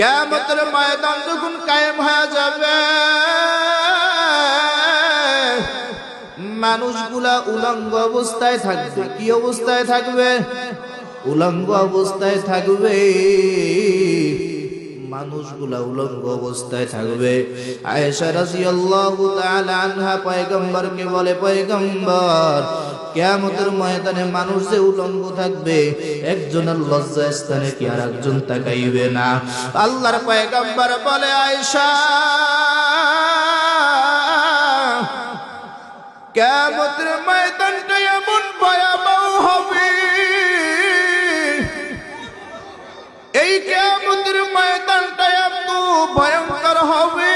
কিয়ামতের ময়দান যখন কায়েম হয়ে যাবে, মানুষগুলা উলঙ্গ অবস্থায় থাকবে। কি অবস্থায় থাকবে? উলঙ্গ অবস্থায় থাকবে। মানুষগুলা উলঙ্গ অবস্থায় থাকবে। আয়েশা রাদিয়াল্লাহু তাআলা আনহা পয়গম্বরকে বলে, পয়গম্বর, কিয়ামতের ময়দানে মানুষ যে উলঙ্গ থাকবে, একজনের লজ্জা স্থানে কি আর একজন তাকাইবে না? আল্লাহর পয়গম্বর বলে, আয়েশা, কিয়ামতের ময়দানটা এমন ভয়াবহ হবে, এই কিয়ামতের ময়দানটা এত ভয়ঙ্কর হবে,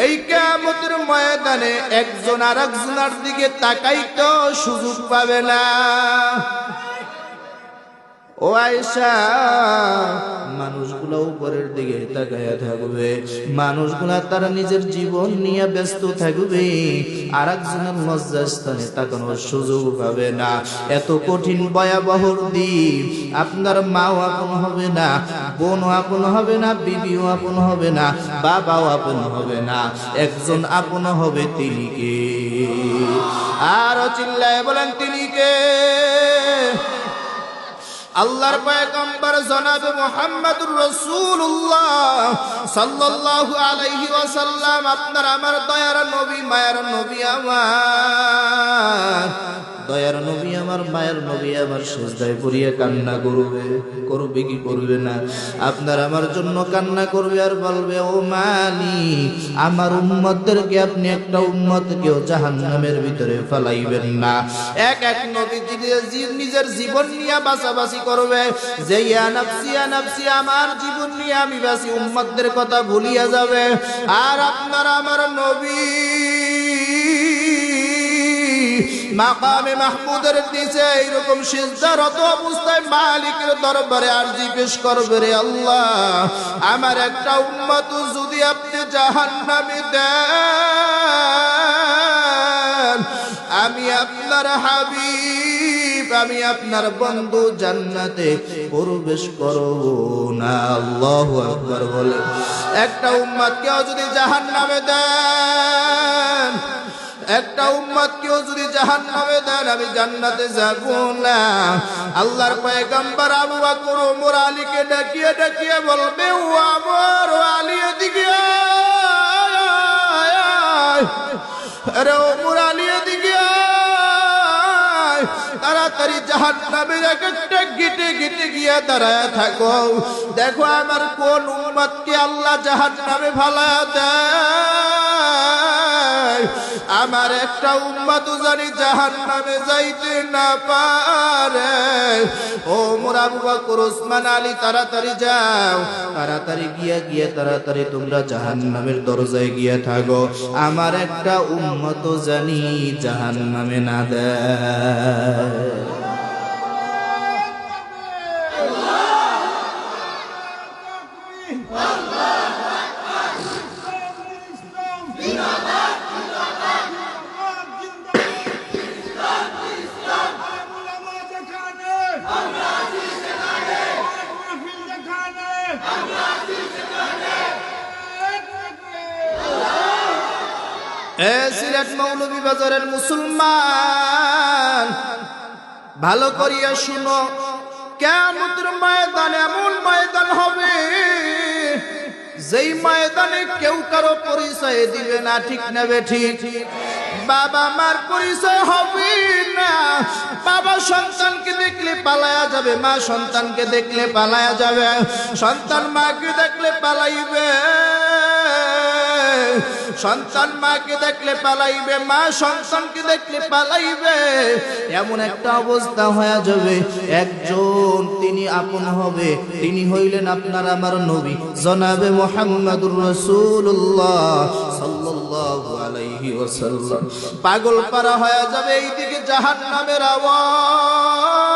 এই কিয়ামতের ময়দানে একজন আর একজনের দিকে তাকাইতে সুযোগ পাবে না। ও আয়েশা, মানুষগুলো উপরের দিকে তাকায়া থাকবে, মানুষগুলা তারা নিজের জীবন নিয়ে ব্যস্ত থাকবে, আর একজনের লজ্জাস্থানে তাকানোর সুযোগ পাবে না। এত কঠিন ভয়াবহ দিন। আপনার মাও আপন হবে না, বোনও আপন হবে না, বিবিও আপন হবে না, বাবাও আপন হবে না, একজন আপন হবে, তিনি কে? আরো চিল্লায় বলেন, তিনি কে? আল্লাহর পয়গম্বর জনাবে মুহাম্মদুর রাসূলুল্লাহ সাল্লাল্লাহু আলাইহি ওয়াসাল্লাম, আপনার আমার দয়ার নবী, মায়ের নবী আমার, দয়ার নবী আমার, মায়ের নবী আমার, সিজদায় পড়িয়া কান্না করবে। করবে কি করবে না? আপনার আমার জন্য কান্না করবে আর বলবে, ও মালিক, আমার উম্মতদেরকে আপনি একটা উম্মতকেও জাহান্নামের ভিতরে ফেলাইবেন না। এক এক নবী নিজের জীবন নিয়ে বাঁচাবাঁচি করবে, যে ইয়া নাফসি ইয়া নাফসি, আমার জীবন নিয়ে আমি বাঁচি, উম্মতদের কথা ভুলিয়া যাবে। আর আপনার আমার নবী মাকামে মাহমুদের নিচে এইরকম সিজদারত অবস্থায় মালিকের দরবারে আরজি পেশ করবে, রে আল্লাহ, আমার একটা উম্মত যদি আপনি জাহান্নামে দেন, আমি আপনার হাবিব, আমি আপনার বন্ধু জান্নাতে প্রবেশ করব না। আল্লাহু আকবার বলে। একটা উম্মতকেও যদি জাহান্নামে দেন, একটা উম্মতকেও যদি জাহান্নামে দেন, আমি জান্নাতে যাব না। আল্লাহর পয়গম্বর আবু বকর ওমর আলীকে ডাকিয়ে ডাকিয়ে বলবে, ও আমার আলী, এদিকে আয়, আরে ওমর আলী এদিকে আয়, তাড়াতাড়ি জাহান্নামের এক একটা গিটে গিটে গিয়ে দাঁড়ায় থাকো, দেখো আমার কোন উম্মতকে আল্লাহ জাহান্নামে ফালায়া দেয়, আমার একটা উম্মত জানি জাহান্নামে যাইতে না পারে। ও ওমর, আবু বকর, ওসমান, আলী, তাড়াতাড়ি যাও, তাড়াতাড়ি গিয়ে তাড়াতাড়ি তোমরা জাহান্নামের দরজায় গিয়ে থাকো, আমার একটা উম্মত জানি জাহান্নামে না দেয়। সিলেট মৌলভীবাজারের মুসলমান, ভালো করিয়া শুনো, কিয়ামতের ময়দান এমন ময়দান হবে, যেই ময়দানে কেউ কারো পরিচয় দিবে না, ঠিক না বেঠিক? বাবা মার পরিচয় হবে না, বাবা সন্তানকে দেখলে পালায়া যাবে, মা সন্তানকে দেখলে পালায়া যাবে, সন্তান মাকে দেখলে পালাইবে, সন্তান মাকে দেখলে পালাইবে, মা সন্তানকে দেখলে পালাইবে। এমন একটা অবস্থা হয়ে যাবে, একজন তিনি আপন হবে, তিনি হইলেন আপনার আমার নবী জনাবে মুহাম্মদুর রাসূলুল্লাহ সাল্লাল্লাহু আলাইহি ওয়াসাল্লাম। পাগল পারা হয়ে যাবে, এইদিকে জাহান্নামের আওয়াজ,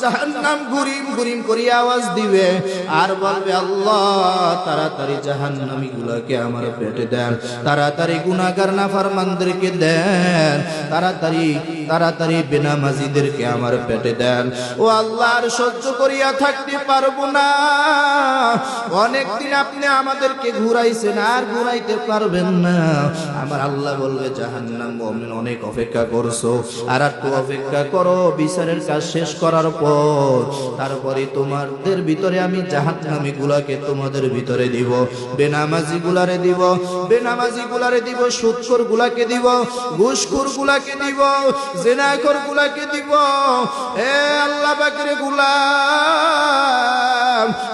জাহান্নাম গুরিম গুরিম করে আওয়াজ দিবে আর বলবে, আল্লাহ তাড়াতাড়ি জাহান্নামী গুলাকে আমার পেটে দেন, তাড়াতাড়ি গুনাহগার নাফরমানদেরকে দেন, তাড়াতাড়ি তাড়াতাড়ি বেনামাজিদেরকে আমার পেটে দেন। ও আল্লাহ, আর সহ্য করিয়া থাকতে পারবো না। অনেকদিন আপনি আমাদেরকে ঘুরাইছেন, আর ঘুরাইতে পারবেন না। আমার আল্লাহ বলবে, জাহান্নাম মুমিন অনেক অপেক্ষা করছো, আর একটু অপেক্ষা করো। বিচারের কাজ শেষ করার পর তারপরে তোমাদের ভিতরে আমি জাহান্নামী গুলাকে তোমাদের ভিতরে দিব, বেনামাজি গুলারে দিব, বেনামাজি গুলারে দিব, সুদখোর গুলাকে দিব, ঘুষখোর গুলাকে দিব, জিনাখোর গুলাকে দিব। এ আল্লাহ পাকের গোলাম,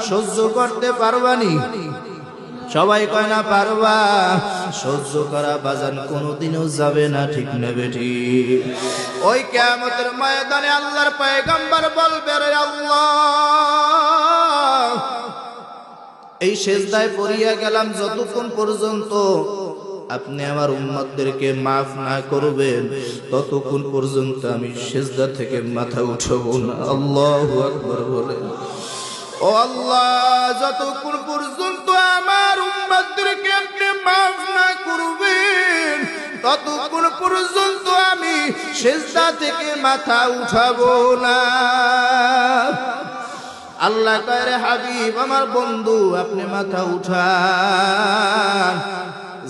সহ্য করতে পারবানি? সবাই কয় না পারবা। সহ্য করা বাজান কোনোদিনও যাবে না, ঠিক না বেঠি? ওই কিয়ামতের ময়দানে আল্লাহর পয়গম্বর বলবে, রে আল্লাহ, এই সেজদায় পড়িয়া গেলাম যতক্ষণ পর্যন্ত আপনি আমার উম্মতদেরকে মাফ না করবেন, ততক্ষণ পর্যন্ত আমি সেজদা থেকে মাথা উঠাবো না। আল্লাহু আকবার বলেন। ও আল্লাহ, যতক্ষণ পর্যন্ত আমার উম্মতদেরকে আপনি মাফ না করবেন, ততক্ষণ পর্যন্ত আমি সিজদা থেকে মাথা উঠাবো না। আল্লাহ কয়, রে হাবিব, আমার বন্ধু, আপনি মাথা উঠান।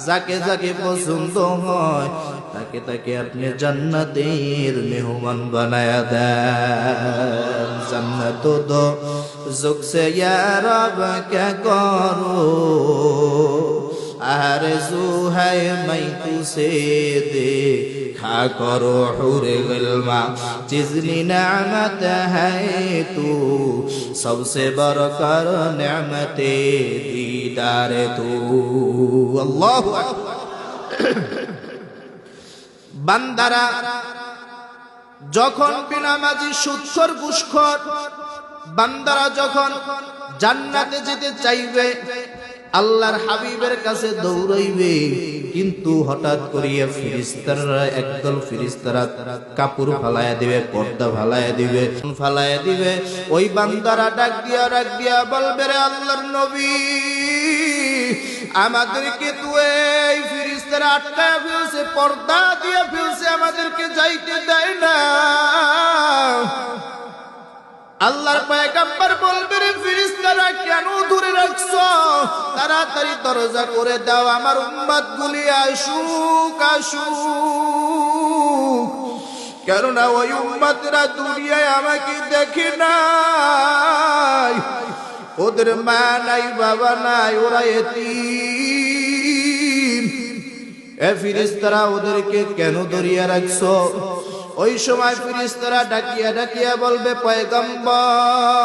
যাকে যাকে পছন্দ হয় তাকে তাকে আপনি জান্নাতের মেহমান বানায়া দেন। জান্নাত দো যুগ সে ইয়া রব কে করো, আরজু है मैं तुझसे देखा करो हुरे गिल्मा, जितनी नेमत है तू सबसे बढ़कर नेमते दीदार तू। अल्लाह বান্দারা যখন বেনামাজি, সুদখোর, ঘুষখোর বান্দারা যখন জান্নাতে যেতে চাইবে, আল্লাহর হাবিবের কাছে দৌড়াইবে, কিন্তু হঠাৎ করিয়া ফেরেশতারা, একদল ফেরেশতারা কাপড় ফালায়া দিবে, পর্দা ফালায়া দিবে, ফালায়া দিবে। ওই বান্দারা ডাক দিয়া বলবে, রে আল্লাহর নবী, আমাদেরকে তো এই ফেরেশতারা আটকায়া ফেলছে, পর্দা দিয়ে ফেলছে, আমাদেরকে যাইতে দেয় না। আল্লাহর পয়গম্বর বলবে, রে ফেরেশতারা, কেন ধরে রাখছো? তাড়াতাড়ি দরজা করে দাও, আমার উম্মত গুলি আসুক, আসুক। কেননা ওই উম্মতরা দুনিয়ায় আমাকে দেখে নাই, ওদের মা নাই, বাবা নাই, ওরা এতিম। এ ফেরেশতারা, ওদেরকে কেন ধরিয়া রাখছো? ওই সময় ফেরেশতারা ডাকিয়া বলবে, পয়গম্বর,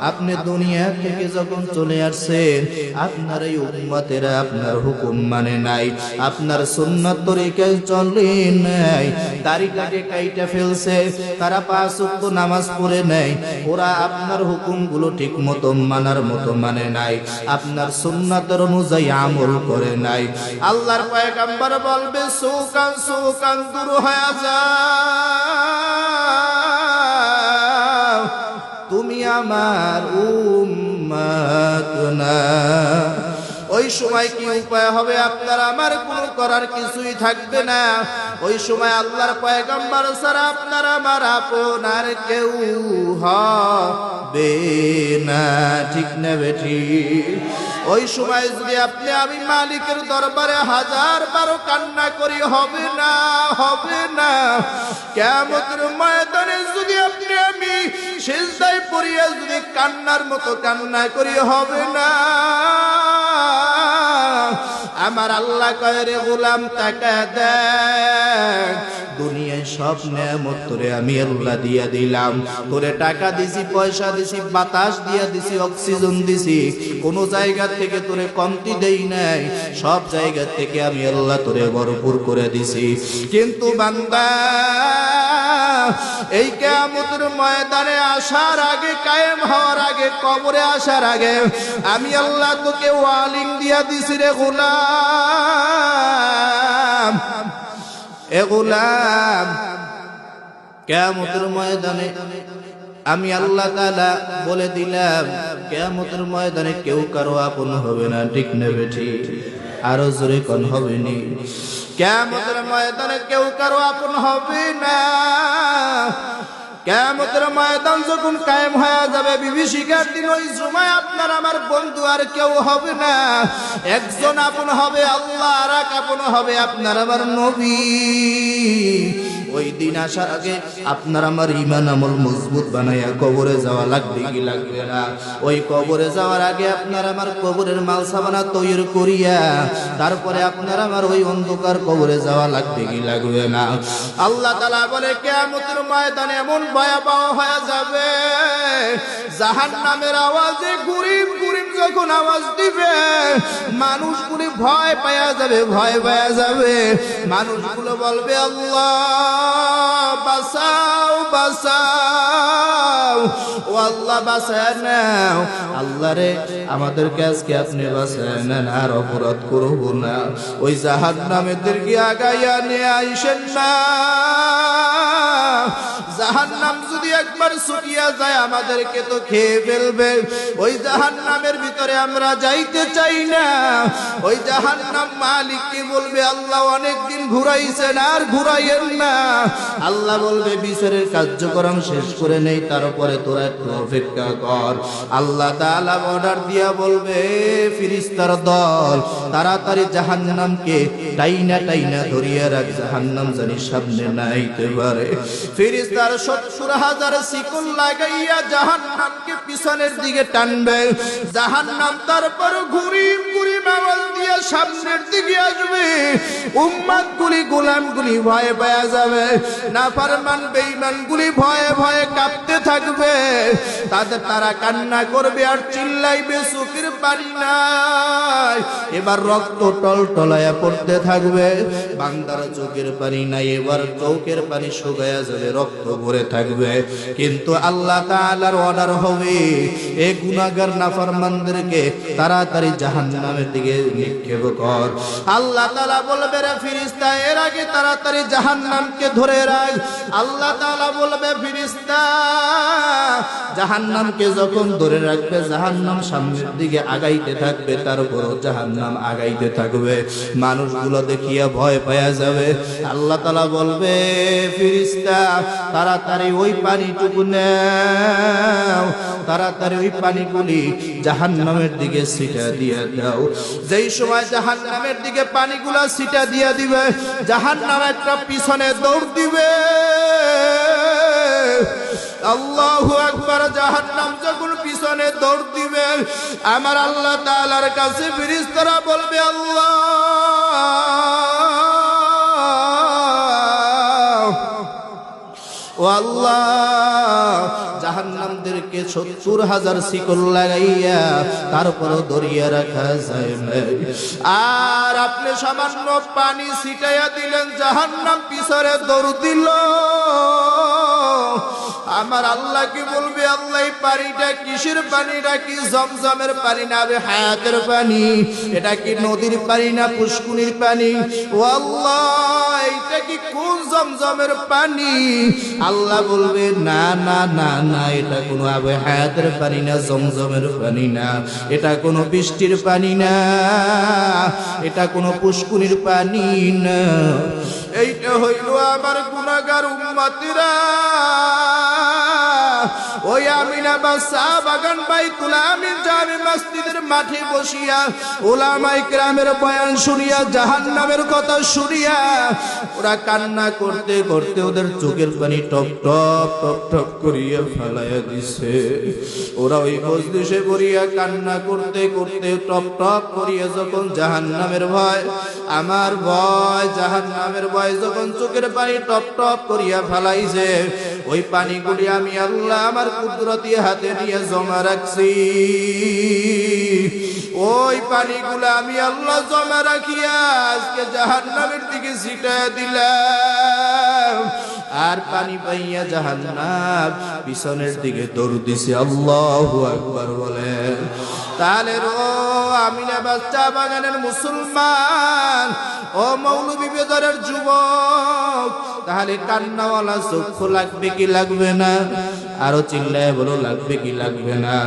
আপনি দুনিয়া থেকে যখন চলে আসছেন, আপনার এই উম্মতেরা আপনার হুকুম মানে নাই, আপনার সুন্নাত তরিকায় চলে নাই, দাড়ি কাইটা ফেলছে, তারা 5 ওয়াক্ত নামাজ পড়ে নাই, ওরা আপনার হুকুমগুলো ঠিক মতো মানার মতো মানে নাই, আপনার সুন্নাতের অনুযায়ী আমল করে নাই। আল্লাহর পয়গম্বর বলবে, সুকান দূর হয়ে তুমি আমার উম্মত না। ওই সময় কি উপায় হবে? আপনার আমার কোনো করার কিছুই থাকবে না। ওই সময় আল্লাহর পয়গম্বর ছাড়া আপনার আমার আপনার কেউ হবে না, ঠিক না বেঠি? ওই সময় যদি আপনি আমি মালিকের দরবারে 1000 কান্না করি, হবে না, হবে না। কিয়ামতের ময়দানে যদি আপনি আমি সিজদায় পড়িয়া যদি কান্নার মতো কান্না করি, হবে না। আমার আল্লাহ কয়, রে গোলাম, টাকা দেখ, দুনিয়ায় সব নেয়ামত তোরে আমি আল্লাহ দিয়া দিলাম। তোরে টাকা দিছি, পয়সা দিছি, বাতাস দিয়া দিছি, অক্সিজেন দিছি, কোন জায়গা থেকে তোরে কমতি দেই নাই, সব জায়গা থেকে আমি আল্লাহ তোরে ভরপুর করে দিছি। কিন্তু বান্দা, এই কিয়ামতের ময়দানে আসার আগে, কায়েম হওয়ার আগে, কবরে আসার আগে আমি আল্লাহ তোকে ওয়ার্নিং দিয়া দিছি, রে গোলাম, এ গোলাম, কিয়ামতের ময়দানে আমি আল্লাহ তাআলা বলে দিলাম, কিয়ামতের ময়দানে কেউ কারো আপন হবে না, ঠিক না বেঠি? আরো জোরে কোন হবে নি? কিয়ামতের ময়দানে কেউ কারো আপন হবে না। কিয়ামতের ময়দান যখন কায়েম হয়ে যাবে, বিভীষিকার দিন, ওই সময় আপনার আমার বন্ধু আর কেউ হবে না। একজন আপন হবে আল্লাহ, আর এক আপন হবে আপনার আমার নবী। ওই দিন আসার আগে আপনার আমার ঈমান আমল মজবুত বানাইয়া কবরে যাওয়া লাগবে কি লাগবে না? ওই কবরে যাওয়ার আগে আপনার আমার কবরের মালসাবানা তৈরি করিয়া তারপরে আপনার আমার ওই অন্ধকার কবরে যাওয়া লাগবে কি লাগবে না? আল্লাহ তাআলা বলে কিয়ামতের ময়দানে এমন ভয়াবহ হয়ে যাবে, জাহান্নামের আওয়াজে গুরিম গুরিম যখন আওয়াজ দিবে, মানুষগুলি ভয় পাওয়া যাবে, ভয় পাওয়া যাবে। মানুষগুলো বলবে আল্লাহ বাঁচাও বাঁচাও, ও আল্লাহ বাঁচায় নাও। আল্লাহ রে আমাদেরকে আজকে আপনি বাঁচায় নেন, আর অপরাধ করব না। ওই জাহান্নামেদেরকে আগাইয়া নিয়ে আইসেন না। জাহান্নাম যদি একবার ছুটিয়া যায় আমাদেরকে তো খেয়ে ফেলবে। ওই জাহান্নামের ভিতরে আমরা যাইতে চাই না। ওই জাহান্নাম মালিককে বলবে আল্লাহ অনেকদিন ঘুরাইছেন, আর ঘুরাইয়েন না। আল্লাহ বলবে বিচারের কার্যক্রম শেষ করে নেই, তারপরে তোরা একটু অপেক্ষা কর। আল্লাহ তাআলা অর্ডার দিয়া বলবে ফেরেশতার দল তাড়াতাড়ি জাহান্নামকে টাইনা টাইনা ধরিয়া রাখ, জাহান্নাম জানি সামনে না আইতে পারে। ফেরেশতার ৭০,০০০ শিকল লাগাইয়া জাহান্নামকে পিছনের দিকে টানবে। জাহান্নাম তারপর ঘুরিম ঘুরিম আওয়াজ দিয়া সামনের দিকে আসবে। উম্মতগুলি গোলামগুলি ভয়ে পেয়ে যাবে, নাফরমান বেঈমানগুলি ভয়ে ভয়ে কাঁপতে থাকবে। তারা কান্না করবে আর চিল্লাইবে চোখের পানি নাই। এবার রক্ত টলটলায়া পড়তে থাকবে। বান্দার চোখের পানি নাই, এবার চোখের পানি শুকায়া যাবে, রক্ত ভরে থাকবে। কিন্তু আল্লাহ তাআলার অর্ডার হবে এই গুনাহগার নাফরমানদেরকে তাড়াতাড়ি জাহান্নামের দিকে নিক্ষেপ কর। আল্লাহ তাআলা বলবে রে ফেরেশতা এর আগে তাড়াতাড়ি জাহান্নামকে ধরে রাখ। আল্লাহ তাআলা বলবে ফেরেশতা জাহান্নামকে যখন ধরে রাখবে, জাহান্নাম সামনের দিকে আগাইতে থাকবে, তারপরও জাহান্নাম আগাইতে থাকবে। মানুষগুলো দেখিয়া ভয় পাওয়া যাবে। আল্লাহ তাআলা বলবে ফেরেশতা তাড়াতাড়ি ওই পানিটুকু নাও, তাড়াতাড়ি ওই পানিগুলি জাহান্নামের দিকে ছিটা দিয়া দাও। যেই সময় জাহান্নামের দিকে পানিগুলা ছিটা দিয়া দিবে, জাহান্নাম একটা পিছনে দৌড় দিবে। আল্লাহু আকবার। জাহান্নাম যখন পিছনে দৌড় দিবে, আমার আল্লাহ তাআলার কাছে ফেরেশতারা বলবে আল্লাহ ও আল্লাহ জাহান্নামদেরকে ৭০,০০০ শিকল লাগাইয়া তারপরও দরিয়া রাখা যায় না। আর আপনি সামান্য পানি ছিটাইয়া দিলেন, জাহান্নাম পিছনে দৌড় দিল। আমার আল্লাহ কি বলবে আল্লাহ এই পানিটা কিসের পানি? এটা কি জমজমের পানি না হায়াতের পানি? এটা কি নদীর পানি না পুষ্কুনির পানি? ও আল্লাহ এটা কি কোন জমজমের পানি? আল্লাহ বলবে না না না না, এটা কোনো আবে হায়াতের পানি না, জমজমের পানি না, এটা কোনো বৃষ্টির পানি না, এটা কোনো পুষ্কুনির পানি না। এইটা হইল আমার গুনাহগার উম্মতিরা। ওই আমিনাবাদ চা বাগান বাইতুল আমিন জামে মসজিদের মাঠে বসিয়া উলামায়ে কেরামের বয়ান শুনিয়া, জাহান্নামের কথা শুনিয়া ওরা কান্না করতে করতে ওদের চোখের পানি টপ টপ টপ টপ করিয়া ফেলাইয়া দিছে। ওরা ওই মজলিসে বসিয়া কান্না করতে করতে টপ টপ করিয়া যখন জাহান্নামের ভয়, আমার ভয়, জাহান্নামের ভয় যখন চোখের পানি টপ টপ করিয়া ফেলাইছে, ওই পানিগুলি আমি আল্লাহ আমার কুদরতি হাতে নিয়ে জমা রাখছি। ওই পানিগুলো আমি আল্লাহ জমা রাখিয়া আজকে জাহান্নামের দিকে ছিটাইয়া দিলাম। আর পানি পাইয়া জাহান্নাম পিছনের দিকে দৌড় দিছে। আল্লাহু আকবার বলেন। তাহলে ও আমিনাবাদ চা বাগানের মুসলমান, ও মৌলভী বেদরের যুবক, তাহলে কান্নাওয়ালা চক্ষু লাগবে কি লাগবে না? আরো চিল্লায় বলো লাগবে কি লাগবে না?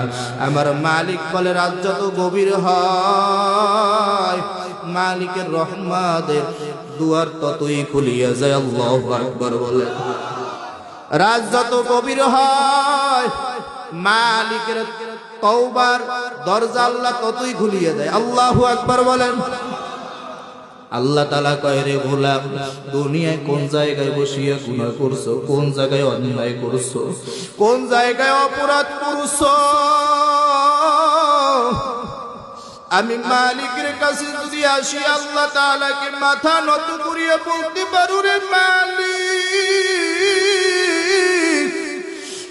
আমার মালিক বলে রাত যত গভীর হয়, মালিকের রহমতের দুয়ার ততই খুলিয়া যায়। আল্লাহু আকবার বলে। রাত যত গভীর হয় মালিকের তওবার দরজা আল্লাহ ততই খুলিয়ে দেয়। আল্লাহু আকবার বলেন। আল্লাহ তাআলা কয়, রে গোলাম, দুনিয়ায় কোন জায়গায় বসিয়া গুনাহ করছো, কোন জায়গায় অন্যায় করছো, কোন জায়গায় অপরাধ করছো, আমি মালিকের কাছে যদি আসি আল্লাহ তাআলাকে মাথা নত করিয়া বলতে পারো, রে মালিক,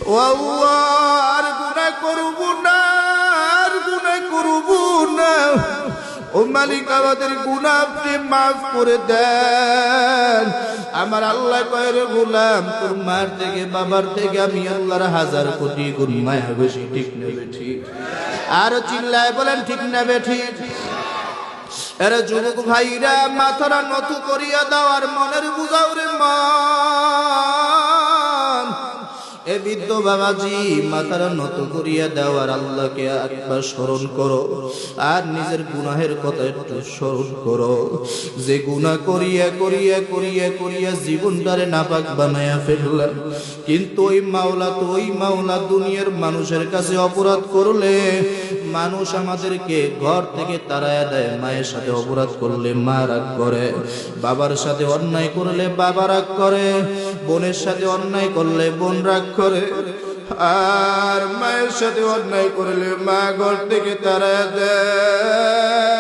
ও আল্লাহ, আর গুনাহ করব না, আর গুনাহ করব না, ও মালিক আমাদের গুনাহ আপনি মাফ করে দেন। আমার আল্লাহ কয়, রে গোলাম, তোর মার থেকে বাবার থেকে আমি আল্লাহর 1000 কোটি গুণ মায়া বেশি। ঠিক না ঠিক? আর চিল্লায় বলেন ঠিক না ঠিক? এরা যুবক ভাইরা, মাথাটা নত করিয়া দাও আর মনের বুঝাও রে মন। এ বৃদ্ধ বাবাজি, মাথাটা নত করিয়া দাও আর আল্লাহকে একবার স্মরণ করো আর নিজের গুনাহের কথা একটু স্মরণ করো। যে গুনাহ করিয়া করিয়া করিয়া করিয়া জীবনটারে নাপাক বানায়া ফেললাম, কিন্তু ওই মাওলা তো ওই মাওলা দুনিয়ার মানুষের কাছে অপরাধ করলে মানুষ আমাদেরকে ঘর থেকে তাড়ায়া দেয়। মায়ের সাথে অপরাধ করলে মা রাগ করে, বাবার সাথে অন্যায় করলে বাবা রাগ করে, বোনের সাথে অন্যায় করলে বোন রাগ করে, আর মায়ের সাথে অন্যায় করলে মা ঘর থেকে তাড়ায়া দেয়।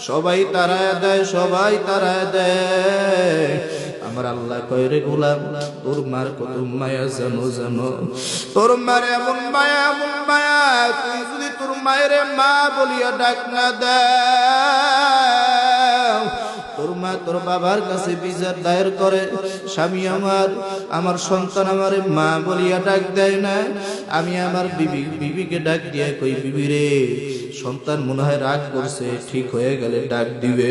সবাই তাড়ায়া দেয়, সবাই তাড়ায়া দেয়। আমার আল্লাহ কয়, রে গোলাম, তোর মার কত মায়া জানো জানো? তোর মার এমন মায়া, এমন মায়া, তুই যদি তোর মায়ের মা বলিয়া ডাক না দাও, তোর মা তোর বাবার কাছে বিচার দায়ের করে, স্বামী আমার সন্তান আমারে মা বলিয়া ডাক দেয় না, আমি আমার বিবিকে ডাক দিয়া কই, বিবি রে, সন্তান মনে হয় রাগ করছে, ঠিক হয়ে গেলে ডাক দিবে।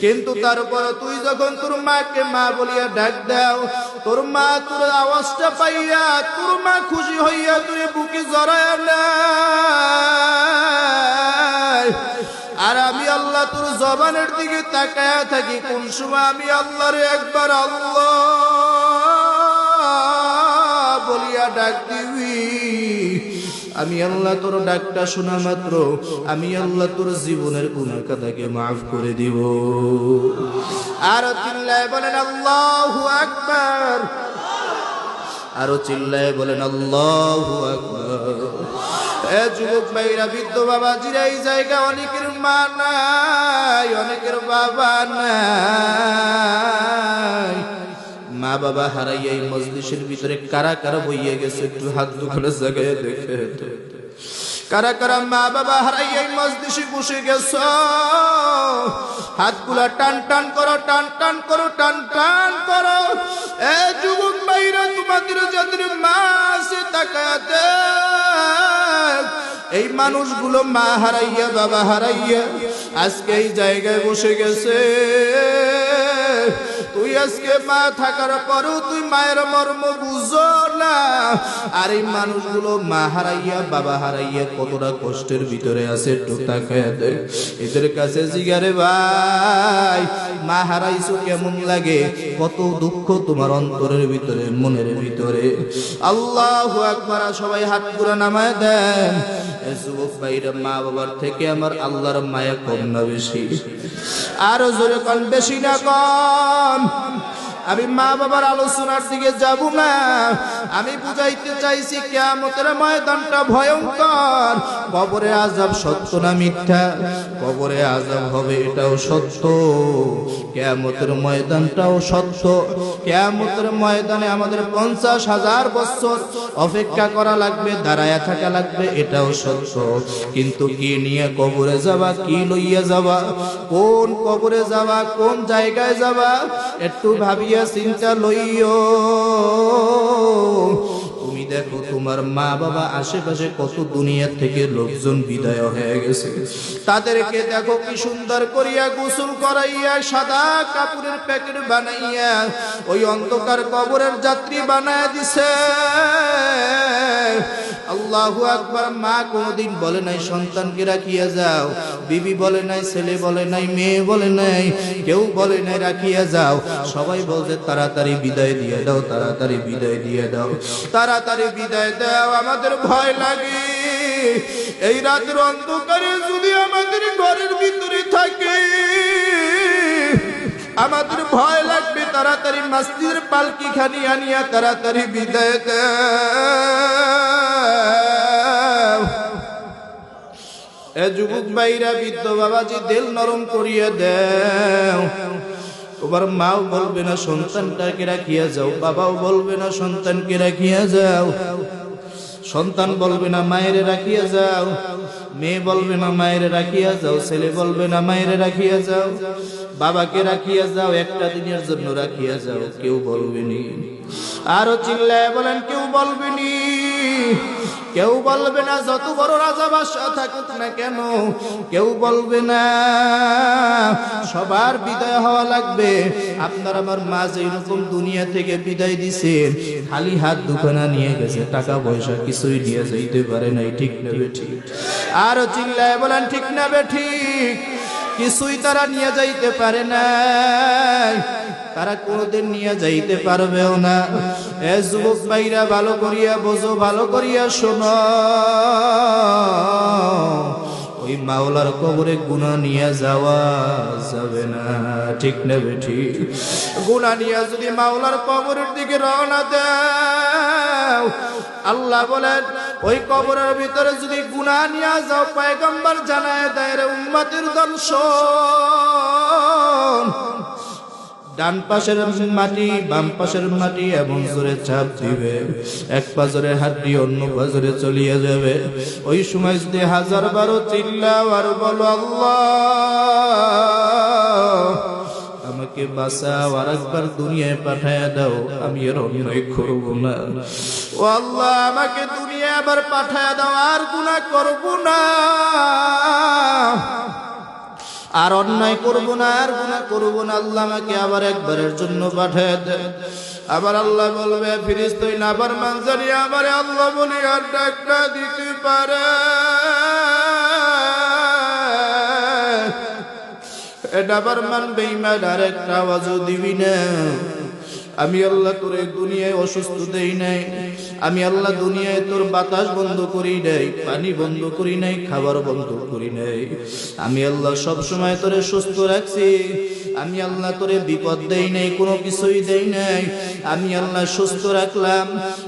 কিন্তু তারপর তুই যখন তোর মাকে মা বলিয়া ডাক দাও, তোর মা তোর আওয়াজটা পাইয়া তোর মা খুশি হইয়া তুই বুকে জড়ায় নেয়। আর আমি আল্লাহ তোর জবানের দিকে তাকায়া থাকি, কোন সময় আমি আল্লাহরে একবার আল্লাহ বলিয়া ডাক দিবি। আমি আল্লাহ তোর ডাকটা শোনা মাত্র আমি আল্লাহ তোর জীবনের গুনাহ কাদাকে মাফ করে দিব। আর চিল্লায় বলেন আল্লাহু আকবার, আরো চিল্লায় বলেন আল্লাহু আকবার। এ যুবক ভাইরা, বৃদ্ধ বাবাজিরা, এই জায়গা অনেকের মা নাই, অনেকের বাবা নাই। মা বাবা হারাইয়া এই মজলিসের ভিতরে কারা কারা বইয়ে গেছে, একটু হাত দুখানে জায়গায় দেখে। কারা কারা মা বাবা হারাইয়া এই মজলিসে বসে গেছ? হাতগুলা টান টান করো, টান টান করো, টান টান করো। এ যুবক ভাইরা, তোমাদের যাদের মা আছে তাকাতে, এই মানুষগুলো মা হারাইয়া বাবা হারাইয়া আজকে এই জায়গায় বসে গেছে। তুই আজকে মা থাকার পরও তুই মায়ের মর্ম বুঝো না। আর এই মানুষগুলো মা হারাইয়া বাবা হারাইয়া কতটা কষ্টের ভিতরে আছে, একটু তাকায়া দেখ। এদের কাছে জিগারে, ভাই, মা হারাইছো কেমন লাগে, কত দুঃখ তোমার অন্তরের ভিতরে, মনের ভিতরে। আল্লাহু আকবার। সবাই হাত পুরা নামায় দেন। যুবক ভাইরা, মা বাবার থেকে আমার আল্লাহর মায়া কম না বেশি? আরো জোরে কন, বেশি না কম? আমি মা বাবার আলোচনার দিকে যাব না, আমি বুঝাইতে চাইছি কিয়ামতের ময়দানটা ভয়ঙ্কর। কবরে আযাব সত্য না মিথ্যা? কবরে আযাব হবে, এটাও সত্য। কিয়ামতের ময়দানটাও সত্য। কিয়ামতের ময়দানে আমাদের 50,000 বছর অপেক্ষা করা লাগবে, দাঁড়ায়া থাকা লাগবে, এটাও সত্য। কিন্তু কি নিয়ে কবরে যাবা, কি লইয়া যাবা, কোন কবরে যাবা, কোন জায়গায় যাবা, একটু ভাবিয়া চিন্তা লইও। তুমি দেখো তোমার মা বাবা আশেপাশে কত দুনিয়া থেকে লোকজন বিদায় হয়ে গেছে, তাদেরকে দেখো কি সুন্দর করিয়া গোসল করাইয়া সাদা কাপড়ের প্যাকেট বানাইয়া ওই অন্ধকার কবরের যাত্রী বানায় দিছে। আল্লাহ আল্লাহু আকবার। মা কোনদিন বলে নাই সন্তানকে রাখিয়া যাও, বিবি বলে নাই, ছেলে বলে নাই, মেয়ে বলে নাই, কেউ বলে নাই রাখিয়া যাও। সবাই বলছে তাড়াতাড়ি বিদায় দিয়ে দাও, তাড়াতাড়ি বিদায় দিয়ে দাও, তাড়াতাড়ি বিদায় দাও। আমাদের ভয় লাগে এই রাতের অন্ধকারে যদি আমাদের ঘরের ভিতরে থাকে, আমাদের ভয় লাগবে। তাড়াতাড়ি মসজিদের পালকি খানি আনিয়া তাড়াতাড়ি বিদায় দাও। এ যুবক ভাইরা, বৃদ্ধ বাবাজি, দিল নরম করিয়া দাও। তোমার মাও বলবে না সন্তানটাকে রাখিয়া যাও, বাবাও বলবে না সন্তানকে রাখিয়া যাও, সন্তান বলবে না মায়ের রাখিয়া যাও, মেয়ে বলবে না মায়ের রাখিয়া যাও, ছেলে বলবে না মায়ের রাখিয়া যাও, বাবাকে রাখিয়া যাও, একটা দিনের জন্য রাখিয়া যাও, কেউ বলবেনি। আরো চিল্লায় বলেন, কেউ বলবেনি, কেউ বলবে না। যত বড় রাজা বাদশা থাকুক না কেন, কেউ বলবে না। সবার বিদায় হওয়া লাগবে। আপনার আমার মা যেরকম দুনিয়া থেকে বিদায় দিছেন, খালি হাত দুখানা নিয়ে গেছে, টাকা পয়সা কিছুই নিয়ে যাইতে পারে নাই। ঠিক না বেঠিক? আরো চিল্লায় বলেন, ঠিক না বেঠিক? কিছুই তারা নিয়ে যাইতে পারে না, তারা কোনদিন নিয়ে যাইতে পারবেও না। এ যুবক ভাইরা, ভালো করিয়া বোঝো, ভালো করিয়া শোনো। ওই মাওলার কবরে গুনাহ নিয়ে যাওয়া যাবে না। ঠিক না বেঠিক? গুনাহ নিয়ে যদি মাওলার কবরের দিকে রওনা দাও, আল্লাহ বলেন ওই কবরের ভিতরে যদি গুনাহ নিয়ে যাও, পয়গম্বর জানায় দেয় রে উম্মতের দর্শন, ডান পাশের মাটি বাম পাশের মাটি এমন জোরে চাপ দিবে, এক পাজরে হাড্ডি অন্য পাজরে চলিয়ে যাবে। ওই সময় যদি 1000 বারো চিল্লাও আর বলো আল্লাহ আমাকে বাঁচাও, আর একবার দুনিয়ায় পাঠায়া দাও, আমি আর অন্যায় করব না। ও আল্লাহ আমাকে দুনিয়ায় আবার পাঠায়া দাও, আর গুনাহ করব না, আর অন্যায় করব না, আর গুনাহ করব না। আল্লাহ আমাকে আবার একবারের জন্য পাঠায় দেন। আবার আল্লাহ বলবে, ফেরেশতা না আবার মানজারি আমারে আল্লাহ বলি আর ডাকটা দিতে পারে। এটা আবার মানবে ইমান, আর একটা আওয়াজও দিবি না। আমি আল্লাহ তোর দুনিয়ায় অসুস্থ দেই নাই, আমি আল্লাহ দুনিয়ায় তোর বাতাস বন্ধ করি নাই, পানি বন্ধ করি নাই, খাবার বন্ধ করি নাই। আমি আল্লাহ সব সময় তোরে সুস্থ রাখছি, আমি আল্লাহ তোরে বিপদ দেই নাই, কোনো কিছুই দেই নাই, আমি আল্লাহ সুস্থ রাখলাম।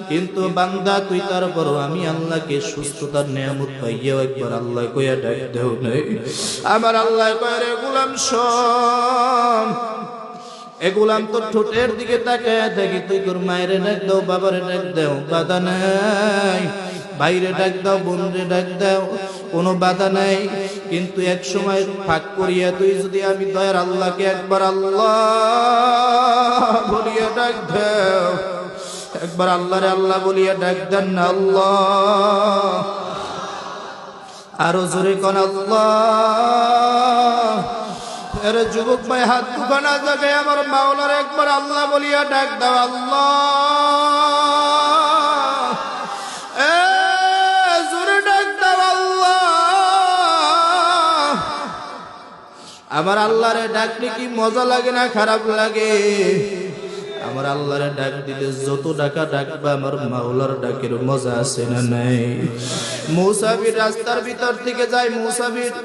কিন্তু বান্দা তুই তারপরও আমি আল্লাহকে সুস্থতার নিয়ামত পাইয়াও একবার আল্লাহ কইয়া ডাক দেও নাই। আমার আল্লাহ কয় রে গোলাম শোন, এ গোলাম তোর ঠোঁটের দিকে তাকায় দেখি, তুই তোর মায়ের ডাক দাও, বাবারে ডাক দাও, বাধা নাই। ভাইরে ডাক দাও, বোনরে ডাক দাও, কোনো বাধা নাই। কিন্তু এক সময় ফাঁক করিয়া তুই যদি আমি দয়ার আল্লাহকে একবার আল্লাহ বলিয়া ডাক দাও, একবার আল্লাহরে আল্লাহ বলিয়া ডাক দেন না, আল্লাহ, আরো জোরে কোন আল্লাহ। এর যুবক ভাই, হাত দুখানা জায়গায় আমার মাওলার একবার আল্লাহ বলিয়া ডাক দাও, আল্লাহ, এ জোরে ডাক দাও, আল্লাহ। আমার আল্লাহরে ডাকলে কি মজা লাগে না খারাপ লাগে? আমার আল্লাহরে ডাক দিলে যত ডাকা ডাকবা, আমার মাওলার ডাকের মজা আছে না নাই? মুসাফির রাস্তার ভিতর থেকে যায়, মুসাফির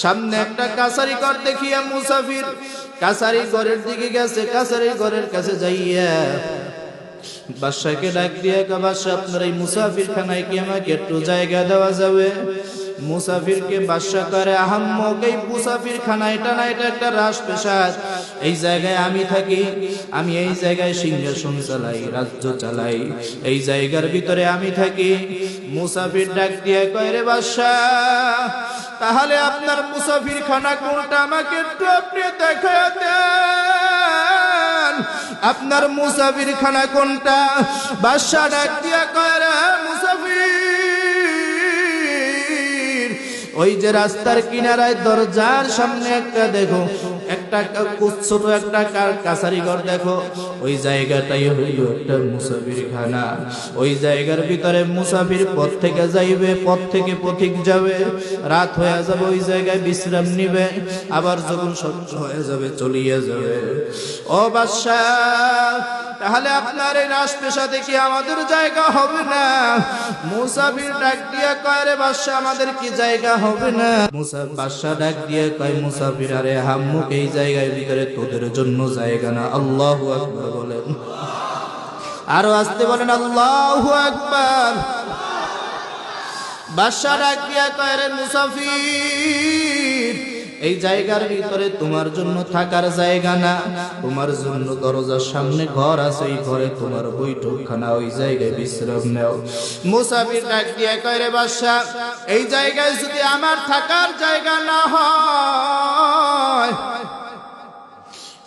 সামনে একটা কাছারি ঘর দেখিয়া মুসাফির কাছারি ঘরের দিকে গেছে। কাছারি ঘরের কাছে যাইয়া বাদশাকে ডাক দিয়া, বাদশা আপনার এই মুসাফির খানায় কি আমাকে একটু জায়গা দেওয়া যাবে? মুসাফিরকে বাদশা করে, আহাম্মক এই মুসাফির খানা এটা না, এটা একটা রাজপ্রাসাদ, এই জায়গায় আমি থাকি, আমি এই জায়গায় সিংহাসন চালাই, রাজ্য চালাই, এই জায়গার ভিতরে আমি থাকি। মুসাফির ডাক দিয়ে কয়, রে বাদশা, তাহলে আপনার মুসাফির খানা কোনটা আমাকে একটু আপনি দেখায় দেন, আপনার মুসাফির খানা কোনটা? বাদশা ডাক দিয়া কয়, রে মুসাফির, ওই যে রাস্তার কিনারায় দরজার সামনে একটা দেখো, একটা ছোট একটা কাছারি ঘর দেখো, ওই জায়গাটাই হইল একটা মুসাফির খানা। ওই জায়গার ভিতরে মুসাফির পথ থেকে যাইবে, পথ থেকে পথিক যাবে, রাত হয়ে যাবে, ওই জায়গায় বিশ্রাম নিবে, আবার যখন সহ্য হয়ে যাবে চলিয়ে যাবে। ও বাদশাহ, তাহলে আপনার এই রাস পেশা দেখি আমাদের জায়গা হবে না? মুসাফির ডাক দিয়ে কয়, রে বাদশাহ আমাদের কি জায়গা হবে না? বাদশাহ ডাক দিয়ে কয়, মুসাফির আরে হাম্মুক এই জায়গায় ভিতরে তোদের জন্য জায়গা না। আল্লাহু আকবার বলেন, আরো আসতে বলেন আল্লাহু আকবার। বাদশাহ ডাক দিয়ে কয়, রে মুসাফির এই জায়গার ভিতরে তোমার জন্য থাকার জায়গা না, তোমার জন্য দরজার সামনে ঘর আছে, এই ঘরে তোমার বৈঠকখানা, ওই জায়গায় বিশ্রাম নাও। মুসাফির ডাক দিয়ে কয়, রে বাদশাহ এই জায়গায় যদি আমার থাকার জায়গা না হয়,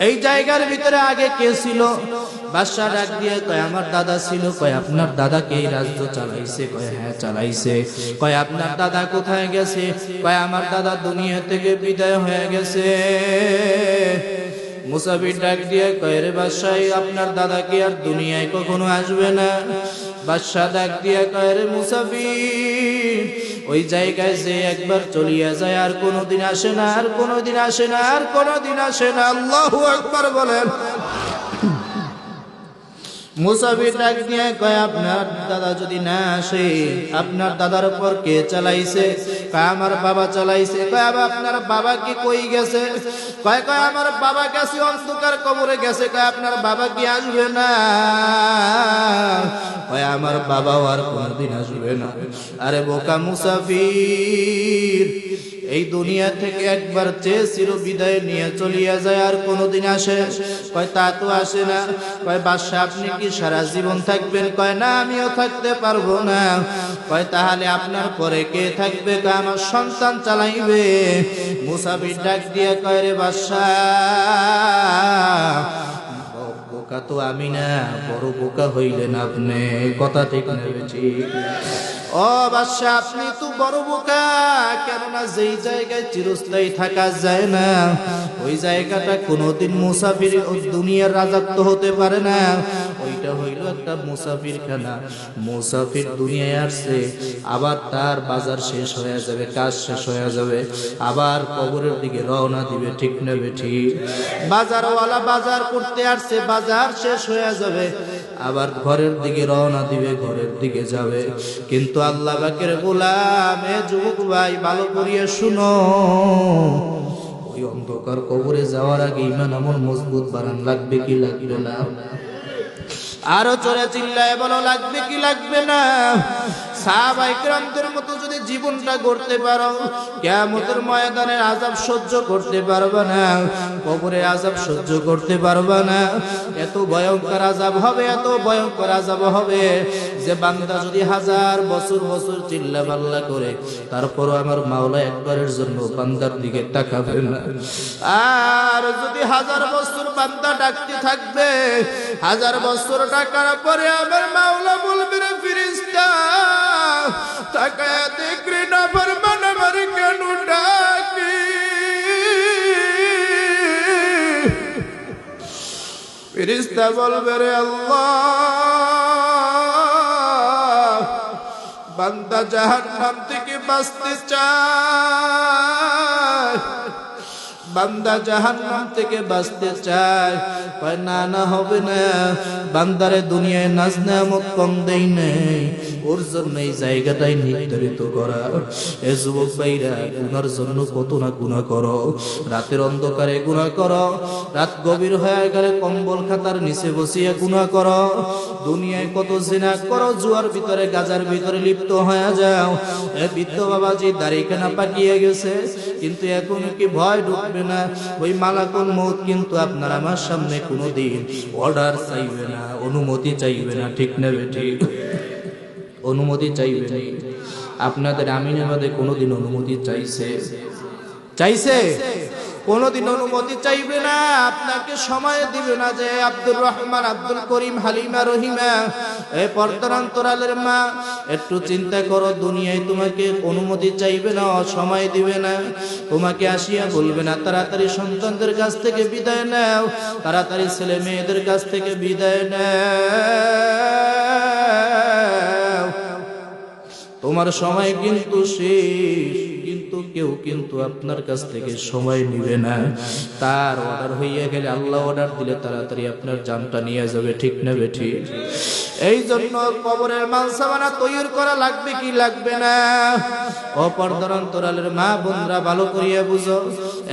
এই জায়গার ভিতরে আগে কে ছিল? বাদশাহ ডাক দিয়ে কয়, আমার দাদা ছিল। কয়, আপনার দাদাকে এই রাজ্য চালাইছে? কয়, হ্যাঁ চালাইছে। কয়, আপনার দাদা কোথায় গেছে? কয়, আমার দাদা দুনিয়া থেকে বিদায় হয়ে গেছে। মুসাফির ডাক দিয়ে কয়, রে বাদশাহ আপনার দাদা কি আর দুনিয়ায় কখনো আসবে না? বাদশাহ ডাক দিয়ে কয়, রে মুসাফির ওই জায়গায় যে একবার চলিয়া যায় আর কোনোদিন আসে না, আর কোনোদিন আসে না, আর কোনোদিন আসে না। আল্লাহু আকবার বলেন। মুসাফির ডাক দিয়ে কয়, আপনার দাদা যদি না আসে, আপনার দাদার উপর কে চালাইছে? কয়, আমার বাবা চালাইছে। কয়, আপনার বাবা কি কই গেছে? কয়, আমার বাবা গেছে অন্ধকার কবরে গেছে। কয়, আপনার বাবা কি আসবে না? কয়, আমার বাবাও আর কোনদিন আসবে না। আরে বোকা মুসাফির, এই দুনিয়া থেকে একবার চেয়েছিল বিদায় নিয়ে চলিয়া যায় আর কোনোদিন আসে? কয়, তা তো আসে না। কয়, বাদশাহ আপনি কি সারা জীবন থাকবেন? কয়, না আমিও থাকতে পারবো না। কয়, তাহলে আপনার পরে কে থাকবে? কয়, আমার সন্তান চালাইবে। মুসাফির ডাক দিয়ে কয়, রে বাদশাহ বোকা তো আমি না, বড় বোকা হইলেন আপনি। কথা ঠিক না ঠিক? ও বাদশাহ আপনি তো বড় বোকা, কেননা যেই জায়গায় চিরস্থায়ী থাকা যায় না, ওই জায়গাটা কোনোদিন মুসাফির দুনিয়ার রাজত্ব হতে পারে না। ওইটা হইল একটা মুসাফির খানা। মুসাফির দুনিয়ায় আসছে, আবার তার বাজার শেষ হয়ে যাবে, কাজ শেষ হয়ে যাবে, আবার কবরের দিকে রওনা দিবে। ঠিক না ঠিক? বাজারওয়ালা বাজার করতে আসছে, বাজার শেষ হয়ে যাবে, আবার ঘরের দিকে রওনা দিবে, ঘরের দিকে যাবে। কিন্তু আল্লাহ পাকের গোলাম, এ যুবক ভাই ভালো করিয়া শুনো, ওই অন্ধকার কবরে যাওয়ার আগে ঈমান আমল মজবুত বানান লাগবে কি লাগবে না? আরো জোরে চিল্লায় বলো, লাগবে কি লাগবে না? সাহাবায়ে কেরামদের মতো যদি জীবনটা গড়তে পারো, কিয়ামতের ময়দানে আযাব সহ্য করতে পারবে না, কবরের আযাব সহ্য করতে পারবে না। এত ভয়ঙ্কর আযাব হবে, এত ভয়ঙ্কর আযাব হবে যে বান্দা যদি 1000 বছর বছর চিল্লা পাল্লা করে, তারপরও আমার মাওলা একবারের জন্য বান্দার দিকে তাকাবে না। আর যদি 1000 বছর বান্দা ডাকতে থাকবে, 1000 বছর ডাকার পরে আমার মাওলা বলবে, রে ফেরেশতা তাকায়া দেখরে না ফরমান আমার কেন ডাকি? ফেরেশতা বলবে, রে আল্লাহ বান্দা জাহান্নাম থেকে বাঁচতে চায়, বান্দা জাহান্নাম থেকে বাঁচতে চায়। কয়, না না হবে না, বান্দারে দুনিয়ায় নাজ নেয়ামত কম দেই নেই, ওর জন্য এই জায়গাটাই নির্ধারিত করা। এ যুবক ভাইরা, গুনার জন্য কত না গুনাহ করো, রাতের অন্ধকারে গুনাহ করো, রাত গভীর হয়ে গেলে কম্বল খাতার নিচে বসিয়ে গুনাহ করো, দুনিয়ায় কত জিনা করো, জুয়ার ভিতরে গাজার ভিতরে লিপ্ত হয়ে যাও। এ বৃদ্ধ বাবাজি দাড়িখানা পাকিয়ে গেছে, কিন্তু এখন কি ভয় ঢুকবে না? ওই মালাকুল মউত কিন্তু আপনার আমার সামনে কোনোদিন অর্ডার চাইবে না, অনুমতি চাইবে না। ঠিক না ঠিক? অনুমতি চাইবে না। আপনাদের আমিনের মধ্যে কোনোদিন অনুমতি চাইছে? চাইছে? কোনোদিন অনুমতি চাইবে না, আপনাকে সময় দিবে না যে আব্দুর রহমান, আব্দুল করিম, হালিমা, রহিমা, এই পর্দার অন্তরালের মা একটু চিন্তা করো, দুনিয়ায় তোমাকে অনুমতি চাইবে না, সময় দিবে না, তোমাকে আসিয়া বলবে না তাড়াতাড়ি সন্তানদের কাছ থেকে বিদায় নাও, তাড়াতাড়ি ছেলে মেয়েদের কাছ থেকে বিদায় নাও, তোমার সময় কিন্তু শেষ। কিন্তু কেউ কিন্তু আপনার কাছ থেকে সময় নিবে না। তার অর্ডার হইয়া গেলে, আল্লাহ অর্ডার দিলে তাড়াতাড়ি আপনার জানটা নিয়ে যাবে, ঠিক না বেঠিক? এই জন্য কবরের মালসামানা তৈরি করা লাগবে কি লাগবে না? অপরদার অন্তরালের মা বোনরা ভালো করিয়া বুঝো,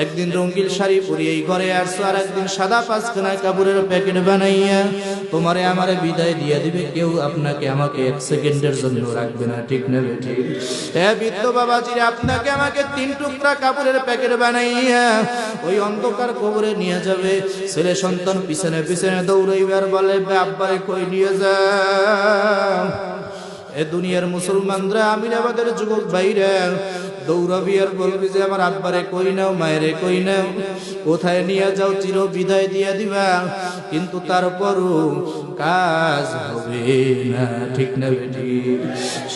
একদিন রঙিন শাড়ি পরিয়ে এই ঘরে আসছো, আর একদিন সাদা পাঁচখানা কাপড়ের প্যাকেট বানাইয়া তোমারে আমারে বিদায় দিয়ে দিবে। কেউ আপনাকে আমাকে এক সেকেন্ডের জন্য রাখবে না, ঠিক না বেঠিক? হ্যাঁ বৃদ্ধ বাবাজিরা, আপনাকে আমাকে 3 টুকরা কাপড়ের প্যাকেট বানাইয়া ওই অন্ধকার কবরে নিয়ে যাবে। ছেলে সন্তান পিছনে পিছনে দৌড়াইবার বলে, আব্বারে কই নিয়ে যা? এ দুনিয়ার মুসলমানরা, আমিনাবাদের যুবক ভাইরা দৌড়াবি আর বলবি যে আমার আব্বারে কই নাও, মায়েরে কই নাও, কোথায় নিয়ে যাও, চির বিদায় দিয়ে দিবা, কিন্তু তারপরও কাজ হবে না, ঠিক না বেটি?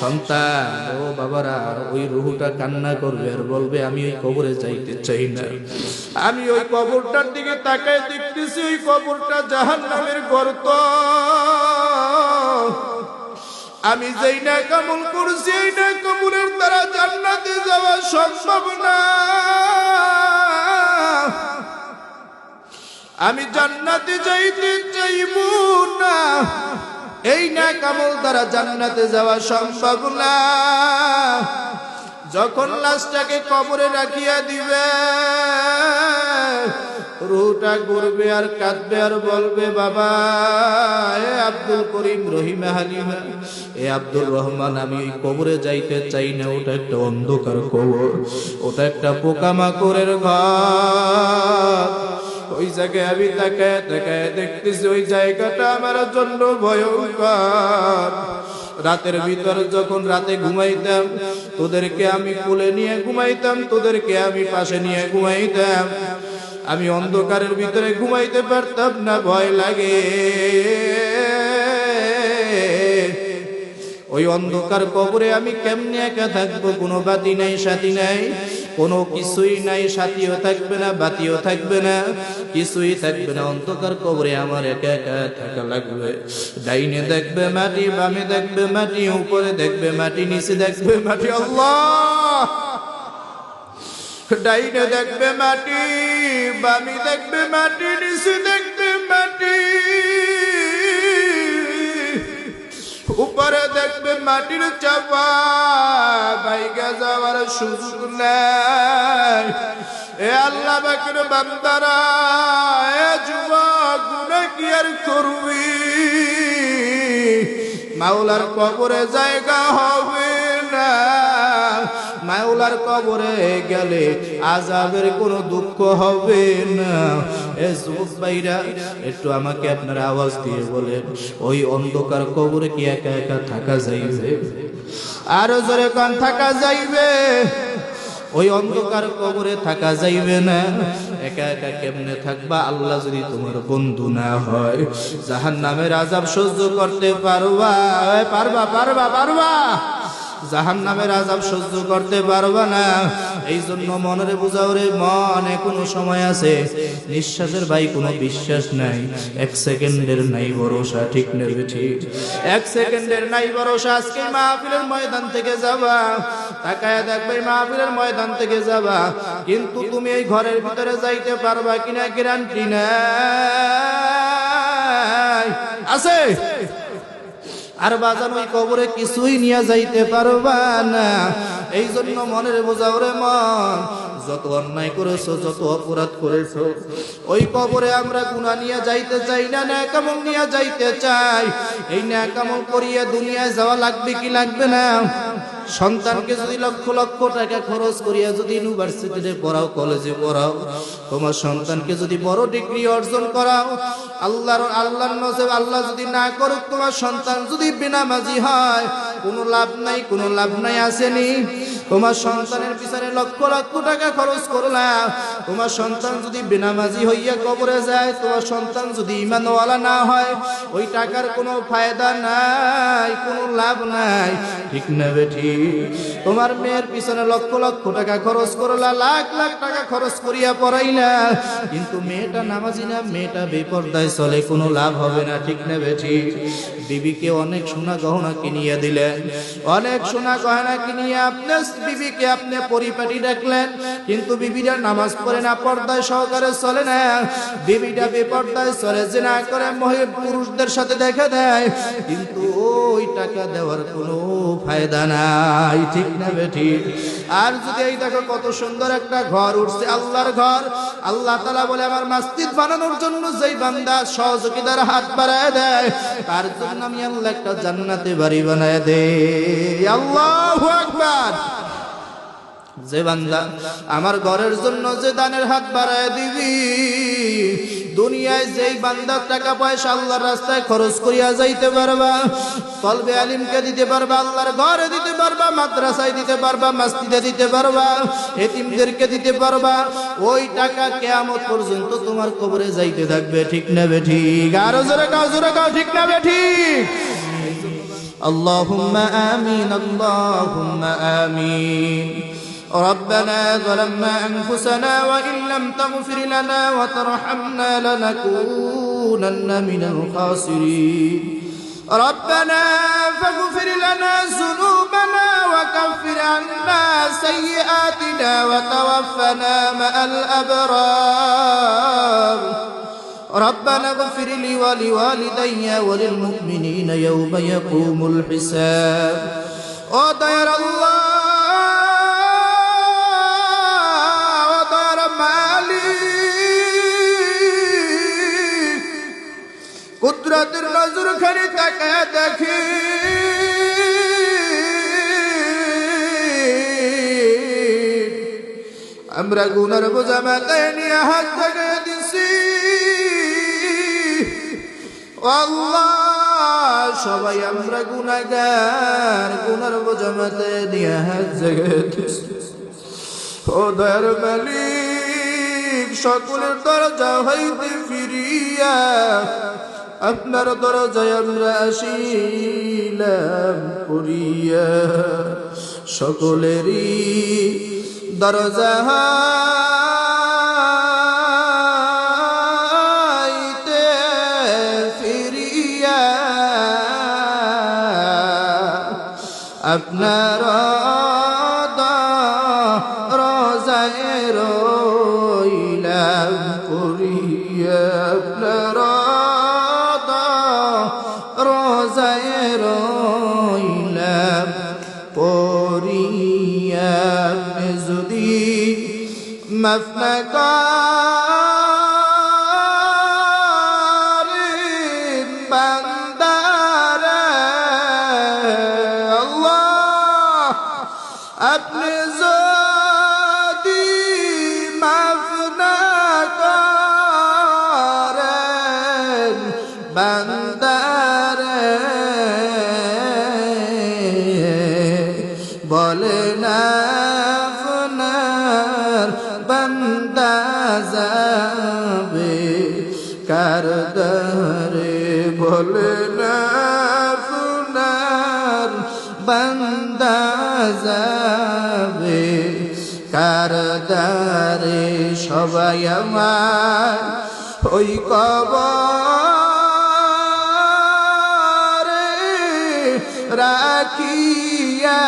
সন্তান ও বাবারা, ওই রুহুটা কান্না করবে আর বলবে আমি ওই কবরে যাইতে চাই না, আমি ওই কবরটার দিকে তাকায় দেখতেছি, ওই কবরটা জাহান্নামের গর্ত, আমি যেই না কামল করছি এই না কবরের দ্বারা জান্নাতে যাওয়া সম্ভব না, আমি জান্নাতে যাইতে চাইব না, এই না কামল দ্বারা জান্নাতে যাওয়া সম্ভব না। যখন লাশটাকে কবরে রাখিয়া দিবে, রুহটা ঘুরবে আর কাঁদবে আর বলবে, বাবা এ আব্দুল করিম, রহিমা, হালিমা, এ আব্দুর রহমান, আমি ওই কবরে যাইতে চাই না, ওটা একটা অন্ধকার কবর, ওটা একটা পোকামাকড়ের ঘর, ওই জায়গায় আমি তাকায় তাকায় দেখতেছি ওই জায়গাটা আমার জন্য ভয়ঙ্কর। রাতের ভিতর যখন রাতে ঘুমাইতাম, তোদেরকে আমি কোলে নিয়ে ঘুমাইতাম, তোদেরকে আমি পাশে নিয়ে ঘুমাইতাম, আমি অন্ধকারের ভিতরে ঘুমাইতে পারতাম না, ভয় লাগে। ওই অন্ধকার কবরে আমি কেমনে একা থাকবো? কোনো বাতি নাই, সাথী নাই, কোনো কিছুই নাই, সাথীও থাকবে না, বাতিও থাকবে না, কিছুই থাকবে না। অন্ধকার কবরে আমার একা একা থাকা লাগবে। ডাইনে দেখবে মাটি, বামে দেখবে মাটি, উপরে দেখবে মাটি, নিচে দেখবে মাটি। আল্লাহ! ডাইনে দেখবে মাটি, বামে দেখবে মাটি, নিচে দেখবে মাটি, উপরে দেখবে মাটির চাপা, বাইগা যাওয়ার সুযোগ নাই। এ আল্লাহ পাকের বান্দারা, এ যুবক, গুনাহ কি আর করবি? মাওলার কবরে জায়গা হবে না। মাওলার কবরে গেলে আযাবের কোনো দুঃখ হবে না। এ যুবক ভাইরা, একটু আমাকে আপনারা আওয়াজ দিয়ে বলেন, ওই অন্ধকার কবরে কি একা একা থাকা যাইবে? আরো জোরে কান, থাকা যাইবে? ওই অন্ধকার কবরে থাকা যাইবে না। একা একা কেমনে থাকবা? আল্লাহ যদি তোমার বন্ধু না হয়, জাহান্নামের আযাব সহ্য করতে পারবা? পারবা? পারবা? পারবা? জাহান্নামের আযাব সহ্য করতে পারবা না। এই জন্য মনের বুঝাও রে মন, এখনো সময় আছে। নিঃশ্বাসের ভাই কোনো বিশ্বাস নাই, 1 সেকেন্ডের নাই ভরসা, ঠিক না ঠিক? 1 সেকেন্ডের নাই ভরসা। আজকে মাহফিলের ময়দান থেকে যাবা, তাকায় দেখবে মাহফিলের ময়দান থেকে যাবা, কিন্তু তুমি এই ঘরের ভিতরে যাইতে পারবা কিনা গ্যারান্টি নাই। আছে? আর বাজান, ওই কবরে কিছুই নিয়ে যাইতে পারবা না। এই জন্য মনের বোঝাও রে মন, যত অন্যায় করেছো, যত অপরাধ করেছো, ওই কবরে আমরা গুনাহ নিয়ে যাইতে চাই না, নেকামল নিয়ে যাইতে চাই। এই নেকামল করিয়া দুনিয়ায় যাওয়া লাগবে কি লাগবে না? সন্তানকে যদি লক্ষ লক্ষ টাকা খরচ করিয়া যদি ইউনিভার্সিটিতে পড়াও, কলেজে পড়াও, তোমার সন্তানকে যদি বড় ডিগ্রি অর্জন করাও, আল্লাহর নজর আল্লাহ যদি না করুক, তোমার সন্তান যদি বেনামাজি হয়, কোনো লাভ নাই, কোনো লাভ নাই। আসেনি? তোমার সন্তানের পিছনে লক্ষ লক্ষ টাকা খরচ করলা, তোমার সন্তান যদি বেনামাজি হইয়া কবরে যায়, তোমার সন্তান যদি ঈমানওয়ালা না হয়, ওই টাকার কোনো ফায়দা নাই, কোনো লাভ নাই, ঠিক না বেঠি? তোমার মেয়ের পিছনে লক্ষ লক্ষ টাকা খরচ করলা, লাখ লাখ টাকা খরচ করিয়া পড়াইলা, কিন্তু মেয়েটা নামাজি না, মেয়েটা বেপরদায় চলে, কোনো লাভ হবে না, ঠিক না বেঠি? বিবিকে অনেক সোনা গহনা কিনিয়ে দিলেন, অনেক সোনা গহনা কিনিয়ে আপনার বিবিকে আপনি পরিপাটি রাখলেন, কিন্তু বিবিটা নামাজ পড়ে না, পর্দায় সহকারে চলে না, বিবিটা বেপর্দায় চলে, জিনা করে মহিলা পুরুষদের সাথে দেখা দেয়, কিন্তু ওই টাকা দেওয়ার কোনো ফায়দা নাই, ঠিক না বেঠি? আর যদি এই দেখো কত সুন্দর একটা ঘর উঠছে, আল্লাহর ঘর, আল্লাহ তাআলা বলে আমার মসজিদ বানানোর জন্য যেই বান্দা সহযোগিতার হাত বাড়ায় দেয়, তার জন্য আমি আল্লাহ একটা জান্নাতে বাড়ি বানায় দেই। আল্লাহু আকবার। যে বান্দা আমার ঘরের জন্য যে দানের হাত বাড়ায় দিবি, দুনিয়ায় যেই বান্দা টাকা পয়সা আল্লাহর রাস্তায় খরচ করিয়া যাইতে পারবা, তলবে আলিমকে দিতে পারবা, আল্লাহর ঘরে দিতে পারবা, মাদ্রাসায় দিতে পারবা, মসজিদে দিতে পারবা, এতিমদেরকে দিতে পারবা, ওই টাকা কিয়ামত পর্যন্ত তোমার কবরে যাইতে থাকবে, ঠিক না বেঠিক? আরো জোরে কাও, ঠিক না বেঠিক? আল্লাহুম্মা আমিন, আল্লাহুম্মা আমিন। ربنا ظلمنا أنفسنا وإن لم تغفر لنا وترحمنا لنكونن من الخاسرين ربنا فاغفر لنا ذنوبنا وكفر عنا سيئاتنا وتوفنا مع الأبرار ربنا اغفر لي ولوالدي وللمؤمنين يوم يقوم الحساب ودير الله কুদরতের নজর খানি তাকায় দেখি, আমরা গুনার বোঝা মাথায় নিয়ে হাত জাগায় দিছি, আল্লাহ সবাই আমরা গুনাহগার, গুনার বোঝা মাথায় নিয়ে হাত জাগায় দিছি। ও দয়ার মালিক, সকলের দরজা হইতে ফিরিয়া আপনার দরজায় আমরা আসিলাম করিয়া, সকলেরই দরজা হইতে ফিরিয়া আপনার দরজায় রইলাম করিয়া, আপনার রোজায় রইলাম পরিয়া, যদি মাফ না করেন বান্দারে, আল্লাহ আপনি যদি মাফ না করেন বান্দারে, বলে না আপনার বান্দা যাবে কার দরে, বলে না আপনার বান্দা যাবে কার দরে, সবাই আমার ওই কবরে রাখিয়া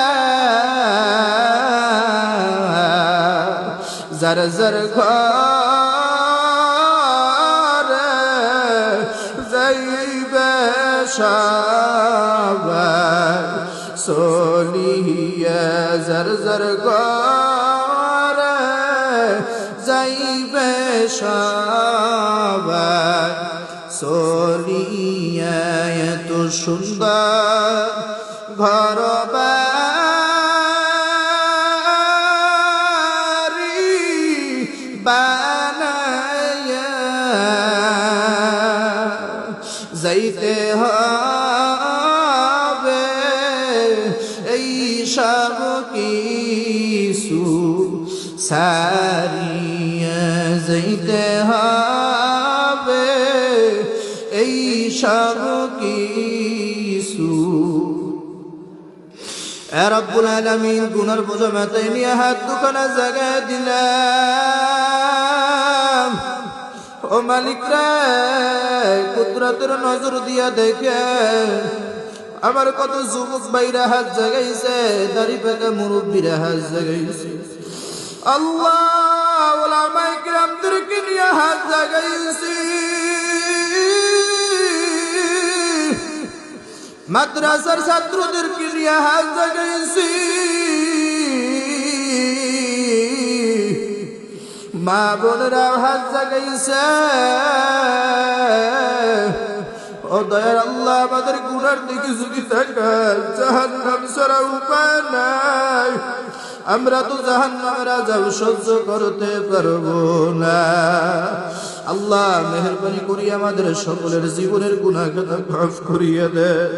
জর জর ঘরে যাইবে সবাই চলিয়া, জর জর ঘরে যাইবে সবাই চলিয়া। এত সুন্দর ঘর বাড়ি বানায়া যাইতে হবে এই সব কিছু সারিয়ে যাইতে হবে, এই সব কিছু। রব্বুল আলামিন গুনার বোঝা মাথায় নিয়ে হাত দুখানা জায়গায় দিলাম। ও মালিক রে, কুদরতের নজর দিয়া দেখে আমার কত যুবক ভাইরা হাত জাগাইছে, দাড়ি পাকা মুরব্বীরা হাত জাগাইছে। আল্লাহ, উলামায়ে কিরামদেরকে নিয়ে হাত জাগাইছি, মাদ্রাসার ছাত্রদেরকে নিয়ে হাত জাগাইছি, মা বোনেরা হাত জাগাইছে। ও দয়ার আল্লাহ, আমাদের গুনার দিকে যদি তাকান, জাহান্নাম ছাড়া উপায় নাই। আমরা তো জাহান্নামের আযাব সহ্য করতে পারবো না। আল্লাহ, মেহেরবানি করি আমাদের সকলের জীবনের গুনাহগার মাফ করিয়ে দেন।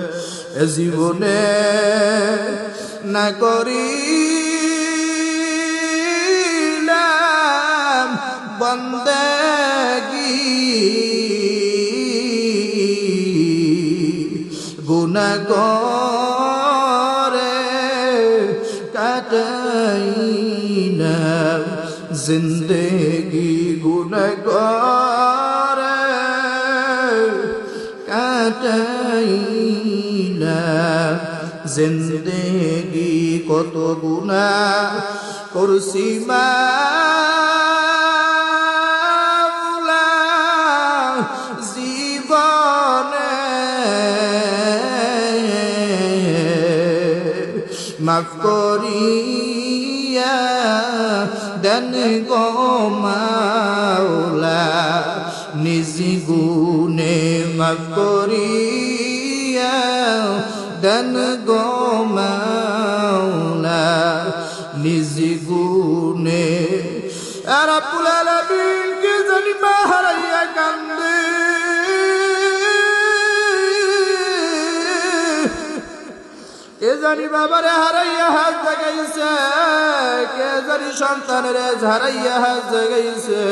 এ জীবনে না করিলাম বন্দেগী, গুনাহ করে কাটাইলাম জিন্দেগি, গুনাহ করে কাটাইলাম জিন্দেগি। কত গুনাহ করছি মাওলা জীবনে, মাফ করিয়া দেন গো মাওলা, নিজ গুণে মাফ করিয়া দেন গো মাওলা, নিজ গুণে। রব্বুল আলামিন কে জানি মা হারাইয়া কান্দে, কে জানি বাবারে হারাইয়া হাত জাগাইছে, কে জানি সন্তানের হারাইয়া হাত জাগাইছে।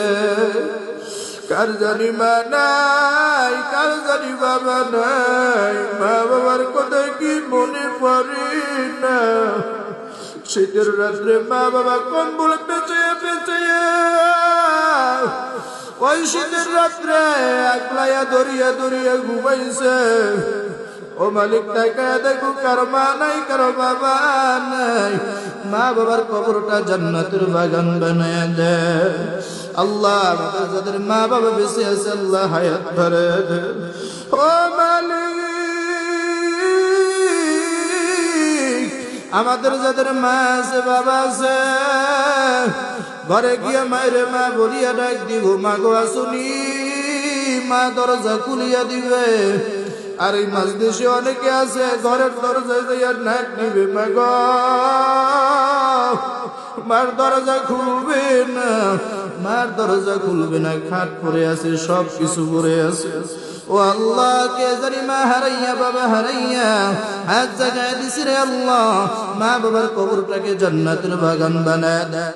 কার জানি মা নাই, কার জানি বাবা নাই, মা বাবার কথা কি মনে পড়ে না। শীতের রাত্রে মা বাবা কম্বল পেঁচিয়ে পেঁচিয়ে ওই শীতের রাত্রে একলাইয়া দরিয়া দরিয়া ঘুমাইছে। ও মালিক, তাকায় দেখো, কারো মা নাই, কারো বাবা নাই। মা বাবার কবরটা জান্নাতের বাগান বানায় দে আল্লাহ। আমাদের যাদের মা বাবা বেঁচে আছে, আল্লাহ হায়াত ভরে দে। ও মালিক, আমাদের যাদের মা আছে, বাবা আছে, ঘরে গিয়া মায়ের মা বলিয়া ডাক দিব, মা গো আসুনি, মা দরজা খুলিয়া দিবে। আর এই মাঝ দেশে অনেকে আছে, ঘরের দরজায় যাইয়া নাক নিবে, মা গো মার দরজা খুলবে না, মার দরজা খুলবে না, খাট পরে আছে, সব কিছু পরে আছে। ও আল্লাহ, কে জানি মা হারাইয়া বাবা হারাইয়া হাত জাগায় দিছে রে আল্লাহ। মা বাবার কবরটাকে জান্নাতের বাগান বানায় দেয়।